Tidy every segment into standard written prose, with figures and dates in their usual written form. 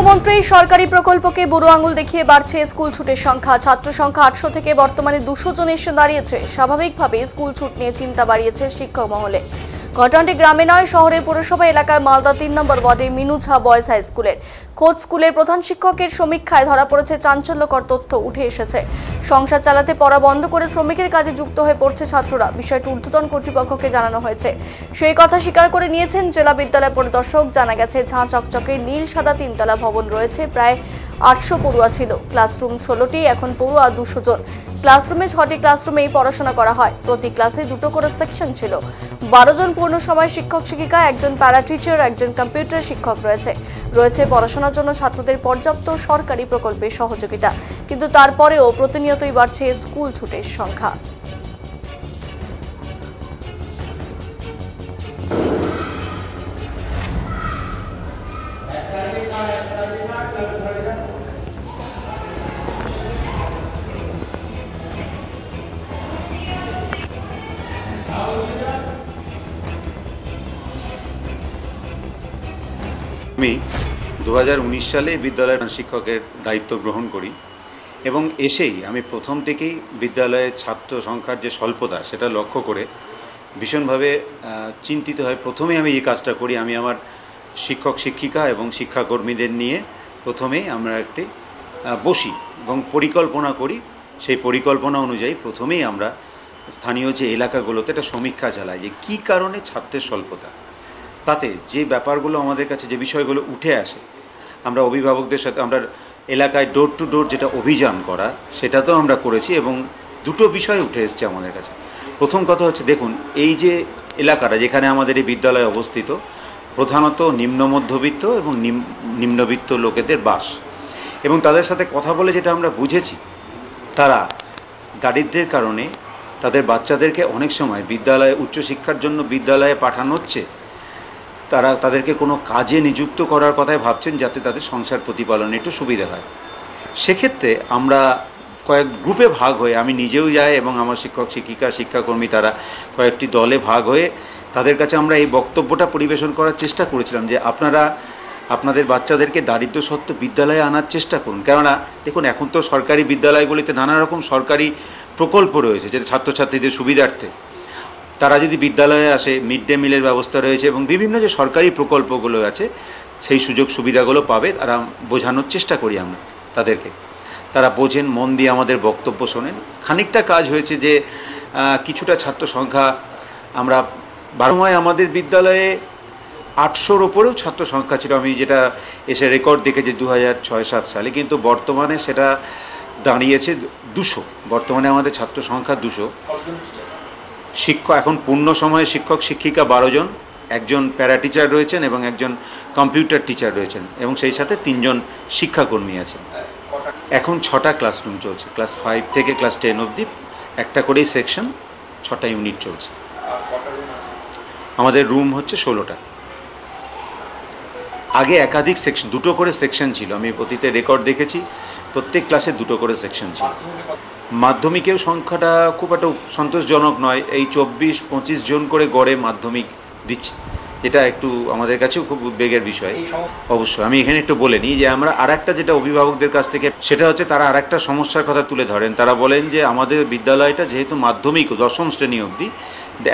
মুখ্যমন্ত্রী সরকারি প্রকল্পকে বুড়ো আঙুল দেখিয়ে বাড়ছে স্কুল ছুটের সংখ্যা। ছাত্র সংখ্যা 800 থেকে বর্তমানে 200 জন এসে দাঁড়িয়েছে। স্বাভাবিকভাবে স্কুল ছুট নিয়ে চিন্তা বাড়িয়েছে শিক্ষক মহলে। ঘটনাটি গ্রামে নয়, শহরের পৌরসভা এলাকার মালদা 3 নম্বর ওয়ার্ডে মিনুছা বয়েজ হাই স্কুলের। খোদ স্কুলের প্রধান শিক্ষকের সমীক্ষায় ধরা পড়েছে চাঞ্চল্যকর তথ্য উঠে এসেছে। সংসার চালাতে পড়া বন্ধ করে শ্রমিকের কাজে যুক্ত হয়ে পড়ছে ছাত্ররা। বিষয়টি ঊর্ধ্বতন কর্তৃপক্ষকে জানানো হয়েছে। সেই কথা স্বীকার করে নিয়েছেন জেলা বিদ্যালয় পরিদর্শক। জানা গেছে, ঝাঁ চকচকে নীল সাদা 3তলা ভবন রয়েছে। প্রায় 800 পড়ুয়া ছিল। ক্লাসরুম 16টি, এখন পড়ুয়া 200 জন। ক্লাসরুমে 6টি ক্লাসরুমেই পড়াশোনা করা হয়। প্রতি ক্লাসে 2টো করে সেকশন ছিল। 12 জন পূর্ণ সময় শিক্ষক শিক্ষিকা, একজন প্যারা টিচার, একজন কম্পিউটার শিক্ষক রয়েছে পড়াশোনার জন্য ছাত্রদের পর্যাপ্ত সরকারি প্রকল্পের সহযোগিতা। কিন্তু তারপরেও প্রতিনিয়তই বাড়ছে স্কুল ছুটের সংখ্যা। আমি 2019 সালে বিদ্যালয়ের শিক্ষকের দায়িত্ব গ্রহণ করি এবং এসেই আমি প্রথম থেকেই বিদ্যালয়ের ছাত্র সংখ্যার যে স্বল্পতা সেটা লক্ষ্য করে ভীষণভাবে চিন্তিত হয়ে প্রথমেই আমি এই কাজটা করি। আমি আমার শিক্ষক শিক্ষিকা এবং শিক্ষাকর্মীদের নিয়ে প্রথমেই আমরা একটি বসি এবং পরিকল্পনা করি। সেই পরিকল্পনা অনুযায়ী প্রথমেই আমরা স্থানীয় যে এলাকাগুলোতে একটা সমীক্ষা চালাই যে কী কারণে ছাত্রের স্বল্পতা। তাতে যে ব্যাপারগুলো আমাদের কাছে যে বিষয়গুলো উঠে আসে, আমরা অভিভাবকদের সাথে আমরা এলাকায় ডোর টু ডোর যেটা অভিযান করা সেটাতেও আমরা করেছি এবং দুটো বিষয় উঠে এসছে আমাদের কাছে। প্রথম কথা হচ্ছে, দেখুন এই যে এলাকাটা যেখানে আমাদের এই বিদ্যালয় অবস্থিত, প্রধানত নিম্ন মধ্যবিত্ত এবং নিম্নবিত্ত লোকেদের বাস এবং তাদের সাথে কথা বলে যেটা আমরা বুঝেছি, তারা দারিদ্র্যের কারণে তাদের বাচ্চাদেরকে অনেক সময় বিদ্যালয়ে উচ্চশিক্ষার জন্য বিদ্যালয়ে পাঠানো হচ্ছে, তারা তাদেরকে কোনো কাজে নিযুক্ত করার কথাই ভাবছেন যাতে তাদের সংসার প্রতিপালনে একটু সুবিধা হয়। সেক্ষেত্রে আমরা কয়েক গ্রুপে ভাগ হয়ে, আমি নিজেও যাই এবং আমার শিক্ষক শিক্ষিকা শিক্ষাকর্মী তারা কয়েকটি দলে ভাগ হয়ে তাদের কাছে আমরা এই বক্তব্যটা পরিবেশন করার চেষ্টা করেছিলাম যে আপনারা আপনাদের বাচ্চাদেরকে দারিদ্র্য সত্ত্বেও বিদ্যালয়ে আনার চেষ্টা করুন। কেননা দেখুন, এখন তো সরকারি বিদ্যালয়গুলিতে নানা রকম সরকারি প্রকল্প রয়েছে যেটা ছাত্রছাত্রীদের সুবিধার্থে। তারা যদি বিদ্যালয়ে আসে, মিড ডে মিলের ব্যবস্থা রয়েছে এবং বিভিন্ন যে সরকারি প্রকল্পগুলো আছে সেই সুযোগ সুবিধাগুলো পাবে, তারা বোঝানোর চেষ্টা করি আমরা তাদেরকে। তারা বোঝেন, মন দিয়ে আমাদের বক্তব্য শোনেন। খানিকটা কাজ হয়েছে যে কিছুটা ছাত্র সংখ্যা আমরা বারোময় আমাদের বিদ্যালয়ে 800-র ওপরেও ছাত্র সংখ্যা ছিল। আমি যেটা এসে রেকর্ড দেখেছি 2006-07 সালে, কিন্তু বর্তমানে সেটা দাঁড়িয়েছে 200। বর্তমানে আমাদের ছাত্র সংখ্যা 200। শিক্ষক এখন পূর্ণ সময়ে শিক্ষক শিক্ষিকা 12 জন, একজন প্যারা টিচার রয়েছেন এবং একজন কম্পিউটার টিচার রয়েছেন এবং সেই সাথে 3 জন শিক্ষাকর্মী আছেন। এখন 6টা ক্লাসরুম চলছে, ক্লাস 5 থেকে ক্লাস 10 অবধি একটা করেই সেকশন, 6টা ইউনিট চলছে। আমাদের রুম হচ্ছে 16টা। আগে একাধিক সেকশন, 2টো করে সেকশন ছিল। আমি অতীতে রেকর্ড দেখেছি, প্রত্যেক ক্লাসে 2টো করে সেকশন ছিল। মাধ্যমিকেও সংখ্যাটা খুব একটা সন্তোষজনক নয়। এই 24-25 জন করে গড়ে মাধ্যমিক দিচ্ছে, এটা একটু আমাদের কাছেও খুব উদ্বেগের বিষয়। অবশ্যই আমি এখানে একটু বলে নিই যে আমরা আরেকটা যেটা অভিভাবকদের কাছ থেকে, সেটা হচ্ছে তারা আরেকটা সমস্যার কথা তুলে ধরেন। তারা বলেন যে আমাদের বিদ্যালয়টা যেহেতু মাধ্যমিক 10ম শ্রেণী অবধি,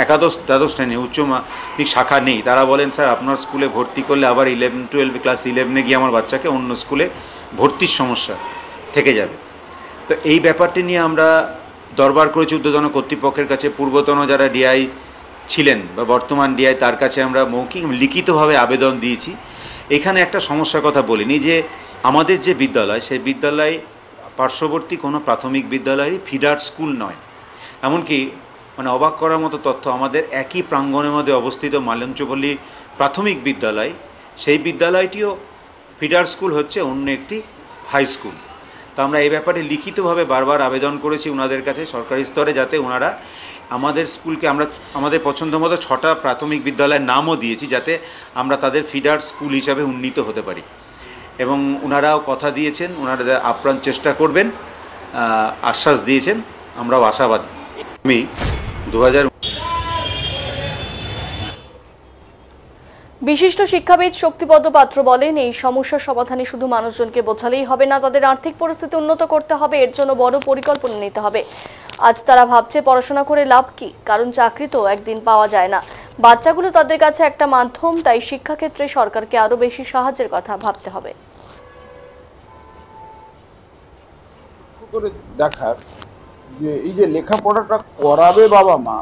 একাদশ দ্বাদশ শ্রেণী উচ্চ মাধ্যমিক শাখা নেই, তারা বলেন স্যার আপনার স্কুলে ভর্তি করলে আবার 11-12 ক্লাস 11-এ গিয়ে আমার বাচ্চাকে অন্য স্কুলে ভর্তির সমস্যা থেকে যাবে। তো এই ব্যাপারটি নিয়ে আমরা দরবার করেছি ঊর্ধ্বতন কর্তৃপক্ষের কাছে। পূর্বতন যারা ডিআই ছিলেন বা বর্তমান ডিআই, তার কাছে আমরা মৌখিক লিখিতভাবে আবেদন দিয়েছি। এখানে একটা সমস্যার কথা বলিনি যে আমাদের যে বিদ্যালয়, সেই বিদ্যালয় পার্শ্ববর্তী কোনো প্রাথমিক বিদ্যালয়ই ফিডার স্কুল নয়। এমনকি মানে অবাক করার মতো তথ্য, আমাদের একই প্রাঙ্গণের মধ্যে অবস্থিত মালঞ্চপল্লী প্রাথমিক বিদ্যালয়, সেই বিদ্যালয়টিও ফিডার স্কুল হচ্ছে অন্য একটি হাই স্কুল। তো আমরা এই ব্যাপারে লিখিতভাবে বারবার আবেদন করেছি ওনাদের কাছে সরকারি স্তরে, যাতে ওনারা আমাদের স্কুলকে, আমরা আমাদের পছন্দ মতো 6টা প্রাথমিক বিদ্যালয়ের নামও দিয়েছি, যাতে আমরা তাদের ফিডার স্কুল হিসাবে উন্নীত হতে পারি। এবং ওনারাও কথা দিয়েছেন, ওনারা আপ্রাণ চেষ্টা করবেন, আশ্বাস দিয়েছেন, আমরাও আশাবাদী। আমি 2000 বিশিষ্ট শিক্ষাবিদ শক্তিপদ পাত্র বলেন, এই সমস্যার সমাধানে শুধু মানুষজনকে বোঝালেই হবে না, তাদের আর্থিক পরিস্থিতি উন্নত করতে হবে। এর জন্য বড় পরিকল্পনা নিতে হবে। আজ তারা ভাবছে পড়াশোনা করে লাভ কি, কারণ চাকরি তো একদিন পাওয়া যায় না। বাচ্চাগুলো তাদের কাছে একটা মাধ্যম, তাই শিক্ষাক্ষেত্রে সরকারকে আরো বেশি সাহায্যের কথা ভাবতে হবে। দেখার যে এই যে লেখাপড়াটা করাবে বাবা মা,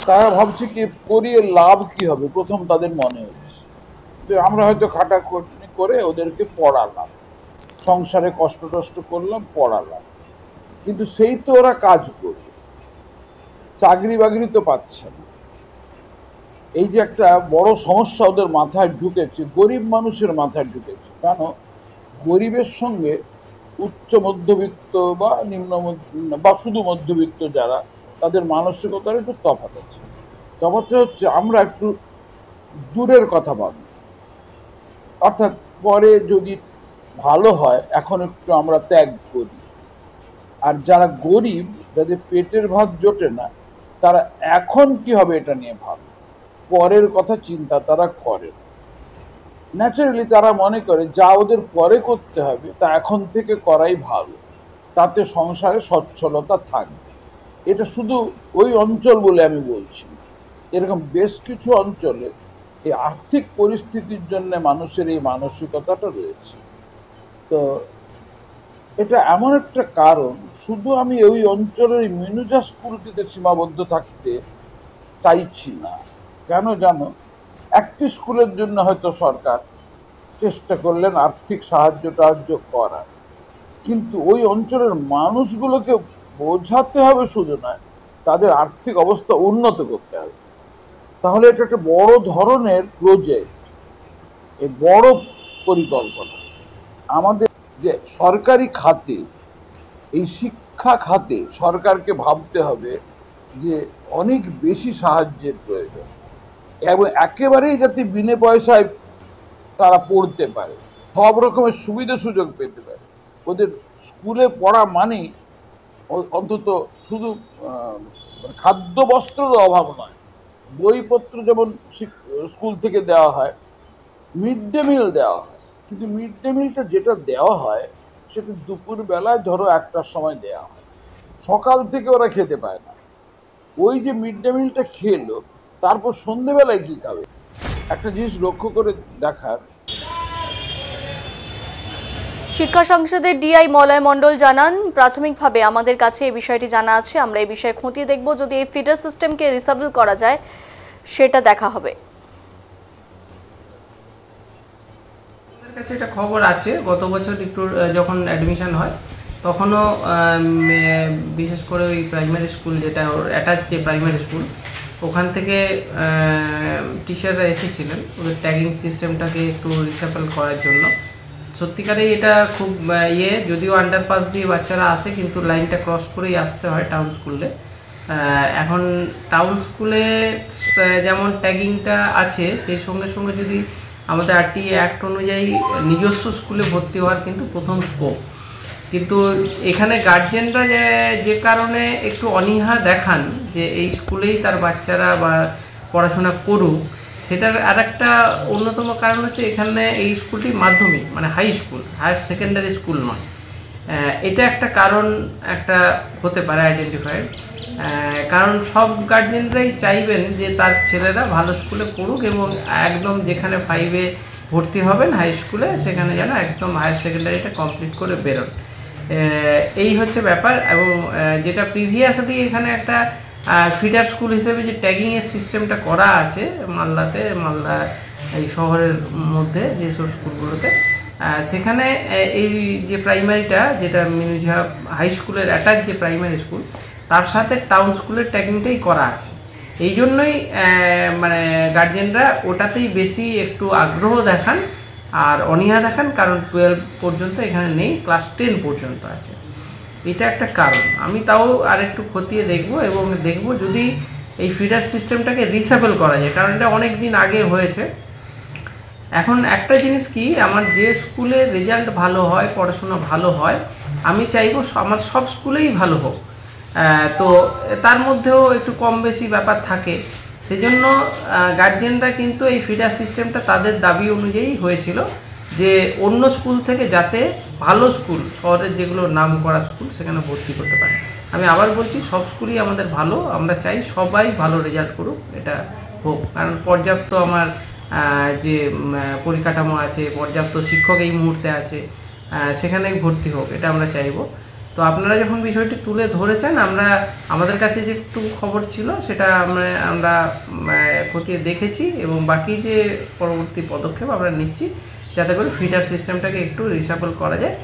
তারা ভাবছে কি করিয়ে লাভ কি হবে, প্রথম তাদের মনে হচ্ছে যে আমরা হয়তো খাটাখাটনি করে ওদেরকে পড়ালাম, সংসারে কষ্ট টষ্ট করলাম, পড়ালাম, কিন্তু সেই তো ওরা কাজ করবে, চাকরি বাকরি তো পাচ্ছে না। এই যে একটা বড় সমস্যা ওদের মাথায় ঢুকেছে, গরিব মানুষের মাথায় ঢুকেছে। কেন? গরিবের সঙ্গে উচ্চ মধ্যবিত্ত বা নিম্ন বা শুধু মধ্যবিত্ত যারা, তাদের মানসিকতার একটু তফাৎ আছে। তফাৎটা হচ্ছে আমরা একটু দূরের কথা ভাবি, অর্থাৎ পরে যদি ভালো হয় এখন একটু আমরা ত্যাগ করি। আর যারা গরিব, যাদের পেটের ভাত জোটে না, তারা এখন কি হবে এটা নিয়ে ভাবে, পরের কথা চিন্তা তারা করে। ন্যাচারালি তারা মনে করে যা ওদের পরে করতে হবে তা এখন থেকে করাই ভালো, তাতে সংসারে সচ্ছলতা থাকবে। এটা শুধু ওই অঞ্চল বলে আমি বলছি, এরকম বেশ কিছু অঞ্চলে এই আর্থিক পরিস্থিতির জন্য মানুষের এই মানসিকতাটা রয়েছে। তো এটা এমন একটা কারণ, শুধু আমি ওই অঞ্চলের মিনুজা স্কুলটিতে সীমাবদ্ধ থাকতে চাইছি না। কেন জানো? একটি স্কুলের জন্য হয়তো সরকার চেষ্টা করলেন আর্থিক সাহায্য করার, কিন্তু ওই অঞ্চলের মানুষগুলোকে বোঝাতে হবে শুধু নয়, তাদের আর্থিক অবস্থা উন্নত করতে হবে। তাহলে এটা একটা বড় ধরনের প্রজেক্ট, এই বড় পরিকল্পনা। আমাদের যে সরকারি খাতে, এই শিক্ষা খাতে সরকারকে ভাবতে হবে যে অনেক বেশি সাহায্যের প্রয়োজন, এবং একেবারেই যাতে বিনা পয়সায় তারা পড়তে পারে, সব রকমের সুবিধা সুযোগ পেতে পারে। ওদের স্কুলে পড়া মানেই অন্তত শুধু খাদ্য বস্ত্রের অভাব নয়, বইপত্র যেমন স্কুল থেকে দেওয়া হয়, মিড ডে মিল দেওয়া হয়, কিন্তু মিড ডে মিলটা যেটা দেওয়া হয় সেটা দুপুর বেলায় ধরো 1টার সময় দেওয়া হয়, সকাল থেকে ওরা খেতে পায় না। ওই যে মিড ডে মিলটা খেলো, তারপর সন্ধেবেলায় কি খাবে? একটা জিনিস লক্ষ্য করে দেখার। শিক্ষা সংসদের ডিআই মলয় মণ্ডল জানান, প্রাথমিকভাবে আমাদের কাছে এই বিষয়টি জানা আছে, আমরা এই বিষয়ে খতিয়ে দেখব, যদি এই ফিডার সিস্টেমকে রিসাবল করা যায় সেটা দেখা হবে। আমাদের কাছে একটা খবর আছে, গত বছর একটু যখন অ্যাডমিশন হয় তখনও বিশেষ করে ওই প্রাইমারি স্কুল, যেটা ওর অ্যাটাচ যে প্রাইমারি স্কুল, ওখান থেকে টিচাররা এসেছিলেন ওদের ট্যাগিং সিস্টেমটাকে একটু রিসাবল করার জন্য। সত্যিকারেই এটা খুব যদিও আন্ডারপাস দিয়ে বাচ্চারা আসে, কিন্তু লাইনটা ক্রস করেই আসতে হয় টাউন স্কুলে। এখন টাউন স্কুলে যেমন ট্যাগিংটা আছে, সেই সঙ্গে সঙ্গে যদি আমাদের আরটিএ অ্যাক্ট অনুযায়ী নিজস্ব স্কুলে ভর্তি হওয়ার কিন্তু প্রথম স্কোপ, কিন্তু এখানে গার্জেনরা যে কারণে একটু অনীহা দেখান যে এই স্কুলেই তার বাচ্চারা বা পড়াশোনা করুক, সেটার আর একটা অন্যতম কারণ হচ্ছে এখানে এই স্কুলটি মাধ্যমিক, মানে high school, higher secondary school নয়। এটা একটা কারণ একটা হতে পারে আইডেন্টিফাইড, কারণ সব গার্জেনরাই চাইবেন যে তার ছেলেরা ভালো স্কুলে পড়ুক এবং একদম যেখানে 5-এ ভর্তি হবেন হাই স্কুলে, সেখানে যেন একদম হায়ার সেকেন্ডারিটা কমপ্লিট করে বেরোন। এই হচ্ছে ব্যাপার। এবং যেটা প্রিভিয়াসলি এখানে একটা ফিডার স্কুল হিসেবে যে ট্যাগিংয়ের সিস্টেমটা করা আছে মালদা এই শহরের মধ্যে যেসব স্কুলগুলোতে, সেখানে এই যে প্রাইমারিটা, যেটা মিনুজা হাই স্কুলের অ্যাটাচ যে প্রাইমারি স্কুল, তার সাথে টাউন স্কুলের ট্যাগিংটাই করা আছে। এই জন্যই মানে গার্জেনরা ওটাতেই বেশি একটু আগ্রহ দেখান আর অনীহা দেখান, কারণ 12 পর্যন্ত এখানে নেই, ক্লাস 10 পর্যন্ত আছে। এটা একটা কারণ। আমি তাও আর একটু খতিয়ে দেখব এবং দেখব যদি এই ফিডার সিস্টেমটাকে রিসাবল করা যায়, কারণ এটা অনেক দিন আগে হয়েছে। এখন একটা জিনিস কি, আমার যে স্কুলে রেজাল্ট ভালো হয়, পড়াশোনা ভালো হয়, আমি চাইবো আমার সব স্কুলেই ভালো হোক। তো তার মধ্যেও একটু কম বেশি ব্যাপার থাকে, সেজন্য গার্জিয়ানরা কিন্তু এই ফিডার সিস্টেমটা তাদের দাবি অনুযায়ী হয়েছিল যে অন্য স্কুল থেকে যাতে ভালো স্কুল, শহরের যেগুলো নাম করা স্কুল, সেখানে ভর্তি করতে পারে। আমি আবার বলছি, সব স্কুলই আমাদের ভালো, আমরা চাই সবাই ভালো রেজাল্ট করুক, এটা হোক। কারণ পর্যাপ্ত আমার যে পরিকাঠামো আছে, পর্যাপ্ত শিক্ষক এই মুহূর্তে আছে, সেখানে ভর্তি হোক, এটা আমরা চাইবো। তো আপনারা যখন বিষয়টি তুলে ধরেছেন, আমাদের কাছে যে একটু খবর ছিল সেটা আমরা খতিয়ে দেখেছি এবং বাকি যে পরবর্তী পদক্ষেপ আমরা নিচ্ছি যাতে করে ফিডার সিস্টেমটাকে একটু রিসাবল করা যায়,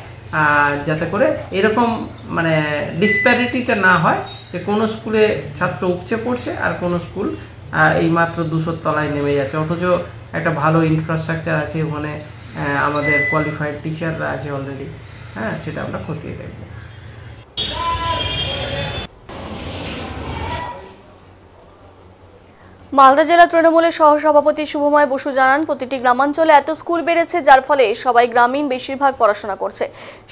যাতে করে এরকম ডিসপ্যারিটিটা না হয় যে কোনো স্কুলে ছাত্র উপচে পড়ছে আর কোনো স্কুল এই মাত্র 200 তলায় নেমে যাচ্ছে, অথচ একটা ভালো ইনফ্রাস্ট্রাকচার আছে ওখানে, আমাদের কোয়ালিফাইড টিচাররা আছে অলরেডি। সেটা আমরা খতিয়ে দেখব। মালদা জেলা তৃণমূলের সহসভাপতি শুভময় বসু জানান, প্রতিটি গ্রামাঞ্চলে এত স্কুল বেড়েছে যার ফলে সবাই গ্রামীণ বেশিরভাগ পড়াশোনা করছে।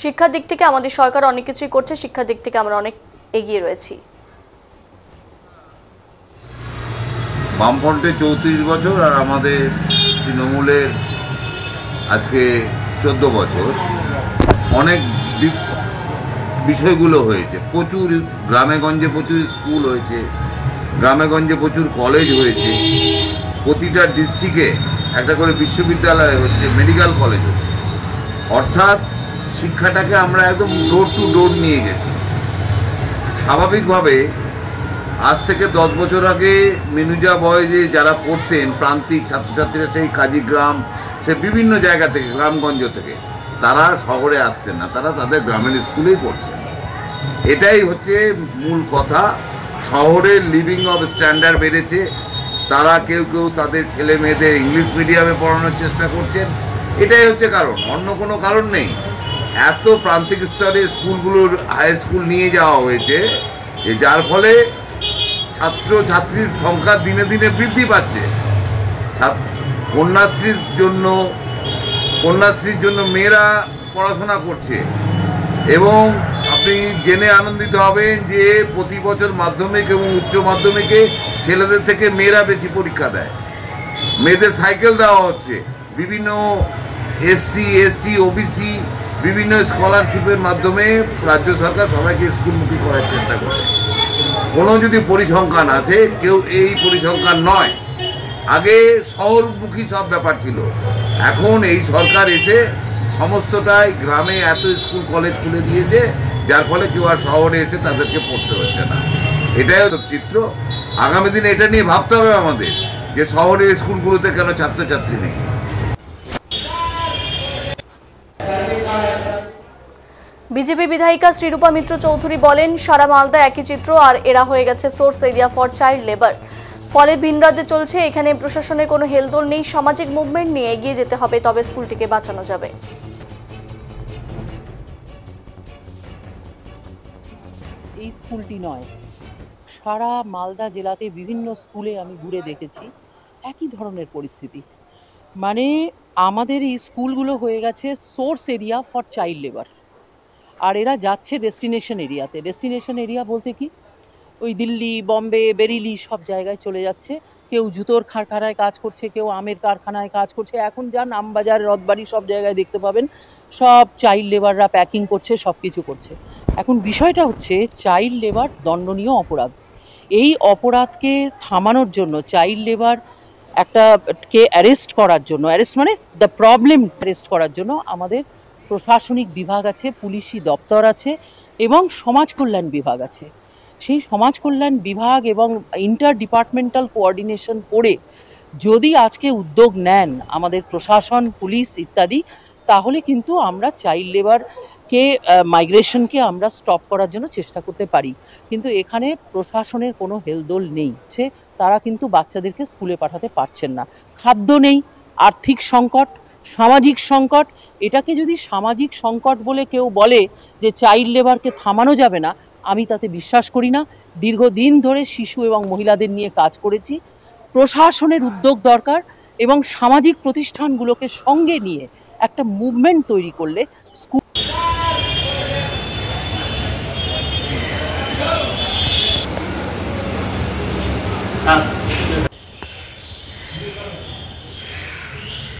শিক্ষার দিক থেকে আমাদের সরকার অনেক কিছুই করছে, শিক্ষার দিক থেকে আমরা অনেক এগিয়ে রয়েছি। বামফ্রন্টে 34 বছর আর আমাদের তৃণমূলের আজকে 14 বছর, অনেক বিষয়গুলো হয়েছে। প্রচুর গ্রামে গঞ্জে প্রচুর স্কুল হয়েছে, গ্রামে গঞ্জে প্রচুর কলেজ হয়েছে, প্রতিটা ডিস্ট্রিক্টে একটা করে বিশ্ববিদ্যালয় হচ্ছে, মেডিকেল কলেজ হচ্ছে। অর্থাৎ শিক্ষাটাকে আমরা একদম ডোর টু ডোর নিয়ে গেছি। স্বাভাবিকভাবে আজ থেকে 10 বছর আগে মেনুজা বয়েজে যারা পড়তেন, প্রান্তিক ছাত্রছাত্রীরা, সেই কাজীগ্রাম, সে বিভিন্ন জায়গা থেকে, গ্রামগঞ্জ থেকে, তারা শহরে আসছেন না, তারা তাদের গ্রামের স্কুলেই পড়ছেন। এটাই হচ্ছে মূল কথা। শহরের লিভিং অফ স্ট্যান্ডার্ড বেড়েছে, তারা কেউ কেউ তাদের ছেলে মেয়েদের ইংলিশ মিডিয়ামে পড়ানোর চেষ্টা করছেন, এটাই হচ্ছে কারণ, অন্য কোনো কারণ নেই। এত প্রান্তিক স্তরে স্কুলগুলোর হাই স্কুল নিয়ে যাওয়া হয়েছে যে যার ফলে ছাত্র ছাত্রীর সংখ্যা দিনে দিনে বৃদ্ধি পাচ্ছে। কন্যাশ্রীর জন্য মেয়েরা পড়াশোনা করছে এবং আপনি জেনে আনন্দিত হবেন যে প্রতি বছর মাধ্যমিক এবং উচ্চ মাধ্যমিকে ছেলেদের থেকে মেয়েরা বেশি পরীক্ষা দেয়। মেয়েদের সাইকেল দেওয়া হচ্ছে, বিভিন্ন এসসি এসটি ওবিসি বিভিন্ন স্কলারশিপের মাধ্যমে রাজ্য সরকার সবাইকে স্কুলমুখী করার চেষ্টা করছে। কোনো যদি পরিসংখ্যান আছে, কেউ এই পরিসংখ্যান নয়। আগে শহরমুখী সব ব্যাপার ছিল, এখন এই সরকার এসে সমস্তটাই গ্রামে এত স্কুল কলেজ খুলে দিয়েছে, যার ফলে কেউ আর শহরে এসে তাদেরকে পড়তে হচ্ছে না। এটাই হলো চিত্র। আগামী দিনে এটা নিয়ে ভাবতে হবে আমাদের যে শহরের স্কুলগুলোতে কেন ছাত্রছাত্রী নেই। বিজেপি বিধায়িকা শ্রীরূপা মিত্র চৌধুরী বলেন, সারা মালদা একই চিত্র, আর এরা হয়ে গেছে source area for child labour. ফলে ভিন রাজ্যে চলছে, এখানে প্রশাসনের কোনো হেলদোল নেই। সামাজিক মুভমেন্ট নিয়ে এগিয়ে যেতে হবে, তবে স্কুলটিকে বাঁচানো যাবে। এই স্কুলটি নয়, সারা মালদা জেলাতে বিভিন্ন স্কুলে আমি ঘুরে দেখেছি একই ধরনের পরিস্থিতি। মানে আমাদের এই স্কুলগুলো হয়ে গেছে source area for child labour, আর এরা যাচ্ছে ডেস্টিনেশন এরিয়াতে। ডেস্টিনেশন এরিয়া বলতে কি, ওই দিল্লি, বম্বে, বেরিলি সব জায়গায় চলে যাচ্ছে। কেউ জুতোর কারখানায় কাজ করছে, কেউ আমের কারখানায় কাজ করছে। এখন যান আমবাজার, রথবাড়ি সব জায়গায় দেখতে পাবেন সব চাইল্ড লেবাররা প্যাকিং করছে, সব কিছু করছে। এখন বিষয়টা হচ্ছে চাইল্ড লেবার দণ্ডনীয় অপরাধ। এই অপরাধকে থামানোর জন্য, চাইল্ড লেবার কে অ্যারেস্ট করার জন্য, অ্যারেস্ট মানে দ্য প্রবলেম অ্যারেস্ট করার জন্য আমাদের প্রশাসনিক বিভাগ আছে, পুলিশি দপ্তর আছে এবং সমাজ কল্যাণ বিভাগ আছে। সেই সমাজ কল্যাণ বিভাগ এবং ইন্টার ডিপার্টমেন্টাল কোঅর্ডিনেশন করে যদি আজকে উদ্যোগ নেন আমাদের প্রশাসন, পুলিশ ইত্যাদি, তাহলে কিন্তু আমরা চাইল্ড লেবারকে, মাইগ্রেশনকে আমরা স্টপ করার জন্য চেষ্টা করতে পারি। কিন্তু এখানে প্রশাসনের কোনো হেলদোল নেই, তারা কিন্তু বাচ্চাদেরকে স্কুলে পাঠাতে পারছেন না। খাদ্য নেই, আর্থিক সংকট, সামাজিক সংকট। এটাকে যদি সামাজিক সংকট বলে কেউ বলে যে চাইল্ড লেবারকে থামানো যাবে না, আমি তাতে বিশ্বাস করি না। দীর্ঘদিন ধরে শিশু এবং মহিলাদের নিয়ে কাজ করেছি। প্রশাসনের উদ্যোগ দরকার এবং সামাজিক প্রতিষ্ঠানগুলোকে সঙ্গে নিয়ে একটা মুভমেন্ট তৈরি করলে স্কুল